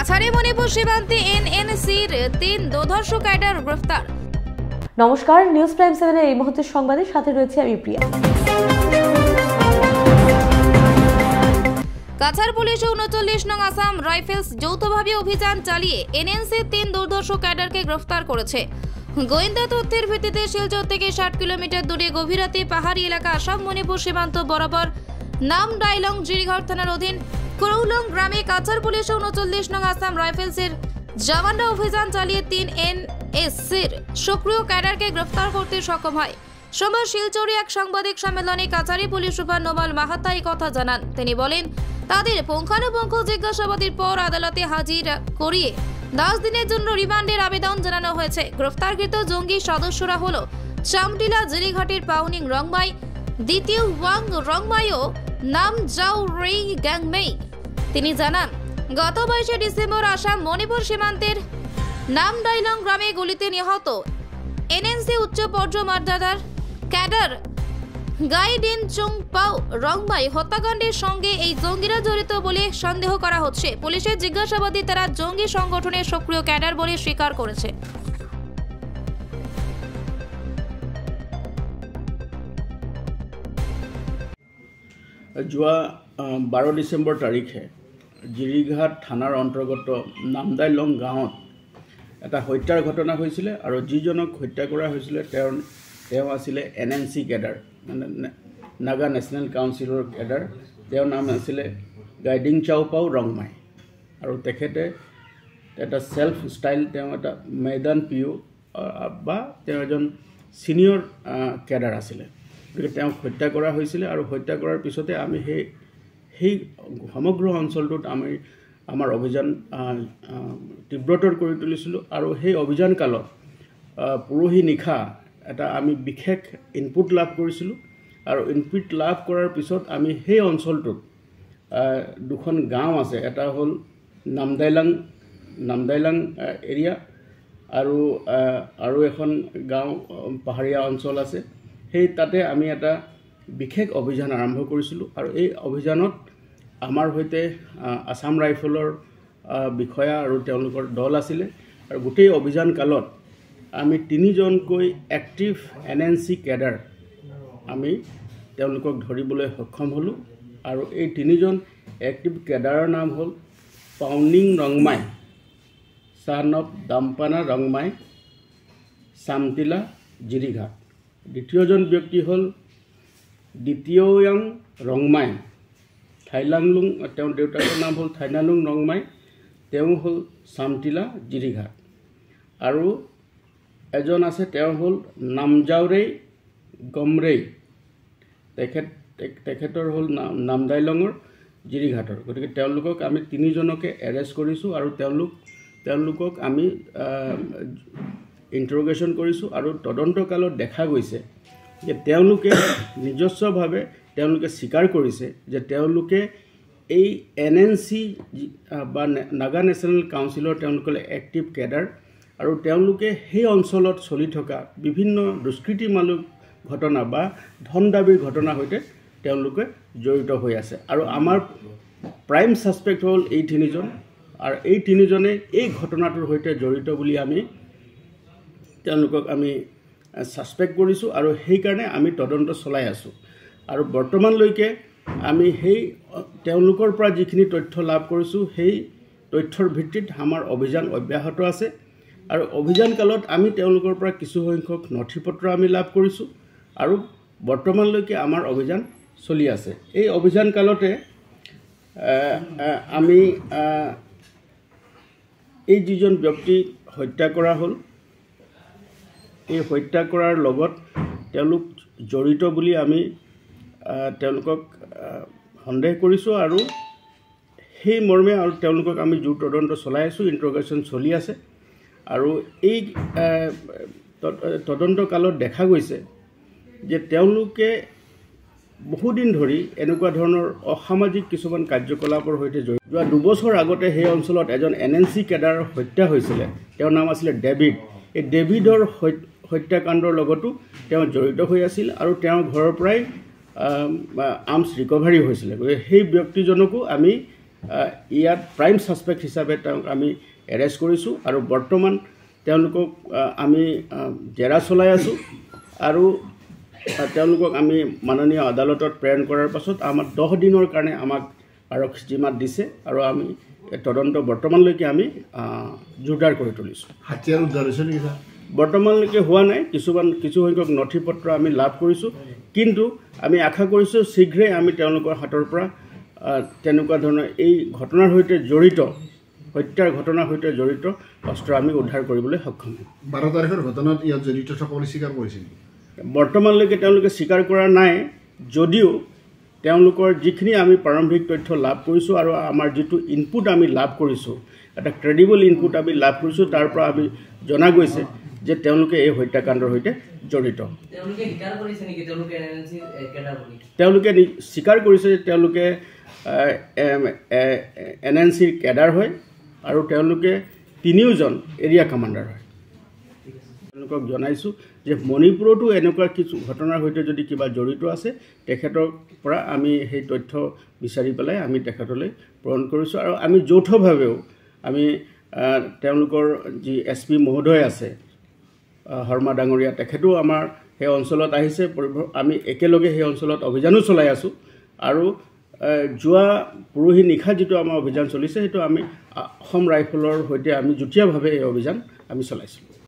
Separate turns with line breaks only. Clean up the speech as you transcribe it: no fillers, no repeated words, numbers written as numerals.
কাছাড়ে মণিপুর সীমান্তে এনএনসির 3 দুর্ধর্ষ ক্যাডার গ্রেফতার।
নমস্কার, নিউজ প্রাইম 7 এর এই মুহূর্তের সংবাদের সাথে রয়েছে আমি প্রিয়া।
কাছাড় পুলিশ 39 নং আসাম রাইফেলস যৌথভাবে অভিযান চালিয়ে এনএনসির 3 দুর্ধর্ষ ক্যাডারকে গ্রেফতার করেছে। গোয়েন্দা তথ্যের ভিত্তিতে শিলচর থেকে 60 কিলোমিটার দূরে গভীর রাতে পাহাড়ি এলাকা আসাম মণিপুর সীমান্ত বরাবর নামদাইলং জিরিঘাট থানার অধীন কুরৌলং গ্রামে কাছাড় পুলিশ 39 নং আসাম রাইফেলসের জওয়ানরা অভিযান চালিয়ে 3 এনএসসির সক্রিয় ক্যাডারকে গ্রেফতার করতে সক্ষম হয়। সোমবার শিলচরে এক সাংবাদিক সম্মেলনে কাছাড়ি পুলিশ সুপার নোমাল মাহাতা এই কথা জানান। তিনি বলেন, তাদের পুঙ্খানুপুঙ্খ জিজ্ঞাসাবাদের পর আদালতে হাজির করিয়ে 10 দিনের জন্য রিমান্ডের আবেদন জানানো হয়েছে। গ্রেফতারকৃত জঙ্গি সদস্যরা হল চামটিলা জিরিঘাটের পাউনিং রংমাই, দ্বিতীয় ওয়াং রংমাই ও নাম জাও রেই গ্যাংমেই। তিনি জানান, গত 22 ডিসেম্বর আসাম মণিপুর সীমান্তের নামদাইলং গ্রামে গুলিতে নিহত এনএনসি উচ্চ পর্যায়ের ক্যাডার গাইডেন চুং পাও রংমাই হত্যাকাণ্ডের সঙ্গে এই জঙ্গিরা জড়িত বলে সন্দেহ করা হচ্ছে। পুলিশের জিজ্ঞাসাবাদে তারা জঙ্গি সংগঠনের সক্রিয় ক্যাডার বলে স্বীকার করেছে।
যোৱা 12 ডিসেম্বৰ তাৰিখে জিৰিঘাট থানাৰ অন্তৰ্গত নামদাইলং গাঁৱত এটা হত্যাৰ ঘটনা হৈছিল আৰু যিজনক হত্যা কৰা হৈছিল তেওঁ আছিলে এনএনসি ক্যাডাৰ, মানে নাগা নেশ্যনেল কাউন্সিলৰ ক্যাডাৰ। তেওঁৰ নাম আছিলে গাইডিং চাওপাও ৰংমাই আৰু তেখেতে এটা সেলফ ষ্টাইল, তেওঁ এটা ময়দান পিঅ' বা তেওঁ এজন সিনিয়ৰ ক্যাডাৰ আছিলে। গতিকে তেওঁক হত্যা কৰা হৈছিলে আৰু হত্যা কৰাৰ পিছতে আমি সেই সমগ্ৰ অঞ্চলটোত আমাৰ অভিযান তীব্ৰতৰ কৰি তুলিছিলোঁ। আৰু সেই অভিযান কালত পৰহি নিশা এটা আমি বিশেষ ইনপুট লাভ কৰিছিলোঁ আৰু ইনপুট লাভ কৰাৰ পিছত আমি সেই অঞ্চলটোত দুখন গাঁও আছে, এটা হ'ল নামদাইলং এৰিয়া আৰু এখন গাঁও পাহাৰীয়া অঞ্চল আছে। সেই তাতে আমি এটা বিশেষ অভিযান আৰম্ভ কৰিছিলোঁ আৰু এই অভিযানত আমাৰ সৈতে আসাম ৰাইফলৰ বিষয়া আৰু তেওঁলোকৰ দল আছিলে। আৰু গোটেই অভিযান কালত আমি 3জনকৈ এক্টিভ এনএনসি ক্যাডাৰ আমি তেওঁলোকক ধৰিবলৈ সক্ষম হ'লোঁ। আৰু এই 3জন এক্টিভ ক্যাডাৰৰ নাম হ'ল পাউনিং ৰংমাই, চান অফ দাম্পানা ৰংমাই, চামটিলা জিৰিঘাট। দ্বিতীয়জন ব্যক্তি হ'ল দ্বিতীয়য়াং ৰংমাই, থাইলাংলুং, তেওঁৰ দেউতাকৰ নাম হ'ল থাইনালুং ৰংমাই, তেওঁ হ'ল চামটিলা জিৰিঘাট। আৰু এজন আছে, তেওঁ হ'ল নামজাওৰেই গমৰেই, তেখেতৰ হ'ল নামদাইলঙৰ জিৰিঘাটৰ। গতিকে তেওঁলোকক আমি 3জনকে এৰেষ্ট কৰিছোঁ আৰু তেওঁলোকক আমি ইণ্টাৰোগেশ্যন কৰিছোঁ। আৰু তদন্তকালত দেখা গৈছে যে তেওঁলোকে নিজস্বভাৱে তেওঁলোকে স্বীকাৰ কৰিছে যে তেওঁলোকে এই এনএনসি বা নাগা নেশ্যনেল কাউন্সিলৰ তেওঁলোকে এক্টিভ ক্যাডাৰ আৰু তেওঁলোকে সেই অঞ্চলত চলি থকা বিভিন্ন দুষ্কৃতিমূলক ঘটনা বা ধন দাবীৰ ঘটনাৰ সৈতে তেওঁলোকে জড়িত হৈ আছে। আৰু আমাৰ প্ৰাইম ছাছপেক্ট হ'ল এই 3জন, আৰু এই 3জনে এই ঘটনাটোৰ সৈতে জড়িত বুলি তেওঁলোকক আমি ছাছপেক্ট কৰিছোঁ আৰু সেইকাৰণে আমি তদন্ত চলাই আছোঁ। আৰু বৰ্তমানলৈকে আমি তেওঁলোকৰ পৰা যিখিনি তথ্য লাভ কৰিছোঁ সেই তথ্যৰ ভিত্তিত আমাৰ অভিযান অব্যাহত আছে। আৰু অভিযান কালত আমি তেওঁলোকৰ পৰা কিছু সংখ্যক নথিপত্ৰ আমি লাভ কৰিছোঁ আৰু বৰ্তমানলৈকে আমাৰ অভিযান চলি আছে। এই অভিযান কালতে আমি এই যিজন ব্যক্তি হত্যা কৰা হ'ল, এই হত্যা কৰাৰ লগত তেওঁলোক জড়িত বুলি আমি তেওঁলোকক সন্দেহ কৰিছোঁ আৰু সেই মৰ্মে আৰু তেওঁলোকক আমি জোৰ তদন্ত চলাই আছোঁ, ইণ্টাৰোগেশ্যন চলি আছে। আৰু এই তদন্ত কালত দেখা গৈছে যে তেওঁলোকে বহুদিন ধৰি এনেকুৱা ধৰণৰ অসামাজিক কিছুমান কাৰ্যকলাপৰ সৈতে জড়িত। যোৱা 2 বছৰ আগতে সেই অঞ্চলত এজন এনএনসি ক্যাডাৰ হত্যা হৈছিলে, তেওঁৰ নাম আছিলে ডেভিড। এই ডেভিডৰ হত্যাকাণ্ডৰ লগতো তেওঁ জড়িত হৈ আছিল আৰু তেওঁৰ ঘৰৰ পৰাই আৰ্মছ ৰিকভাৰী হৈছিলে। গতিকে সেই ব্যক্তিজনকো আমি ইয়াত প্ৰাইম ছাছপেক্ট হিচাপে তেওঁক আমি এৰেষ্ট কৰিছোঁ আৰু বৰ্তমান তেওঁলোকক আমি জেৰা চলাই আছোঁ আৰু তেওঁলোকক আমি মাননীয় আদালতত প্ৰেৰণ কৰাৰ পাছত আমাক 10 দিনৰ কাৰণে আমাক আৰক্ষী জিম্মাত দিছে আৰু আমি তদন্ত বৰ্তমানলৈকে আমি জোৰদাৰ কৰি তুলিছোঁ।
হাতিয়াৰ উদ্ধাৰ হৈছে নেকি ছাৰ?
বৰ্তমানলৈকে হোৱা নাই, কিছু সংখ্যক নথি পত্ৰ আমি লাভ কৰিছোঁ, কিন্তু আমি আশা কৰিছোঁ শীঘ্ৰেই আমি তেওঁলোকৰ হাতৰ পৰা তেনেকুৱা ধৰণৰ এই ঘটনাৰ সৈতে জড়িত হত্যাৰ ঘটনাৰ সৈতে জড়িত অস্ত্ৰ আমি উদ্ধাৰ কৰিবলৈ সক্ষম হ'ম।
12 তাৰিখৰ ঘটনাত ইয়াত জড়িত সকলে স্বীকাৰ কৰিছিল?
বৰ্তমানলৈকে তেওঁলোকে স্বীকাৰ কৰা নাই, যদিও তেওঁলোকৰ যিখিনি আমি প্ৰাৰম্ভিক তথ্য লাভ কৰিছোঁ আৰু আমাৰ যিটো ইনপুট আমি লাভ কৰিছোঁ, এটা ক্ৰেডিবল ইনপুট আমি লাভ কৰিছোঁ, তাৰ পৰা আমি জনা গৈছে যে তেওঁলোকে এই হত্যাকাণ্ডৰ সৈতে জড়িত। তেওঁলোকে স্বীকাৰ কৰিছে যে তেওঁলোকে NNCৰ কেডাৰ হয় আৰু তেওঁলোকে 3জন এৰিয়া কমাণ্ডাৰ হয়। তেওঁলোকক জনাইছোঁ যে মণিপুৰতো এনেকুৱা কিছু ঘটনাৰ সৈতে যদি কিবা জড়িত আছে তেখেতৰ পৰা আমি সেই তথ্য বিচাৰি পেলাই আমি তেখেতলৈ প্ৰেৰণ কৰিছোঁ আৰু আমি যৌথভাৱেও আমি তেওঁলোকৰ যি SP মহোদয় আছে শৰ্মা ডাঙৰীয়া, তেখেতেও আমাৰ সেই অঞ্চলত আহিছে, আমি একেলগে সেই অঞ্চলত অভিযানো চলাই আছোঁ আৰু যোৱা পৰহি নিশা যিটো আমাৰ অভিযান চলিছে সেইটো আমি অসম ৰাইফলৰ সৈতে আমি যুটীয়াভাৱে এই অভিযান আমি চলাইছোঁ।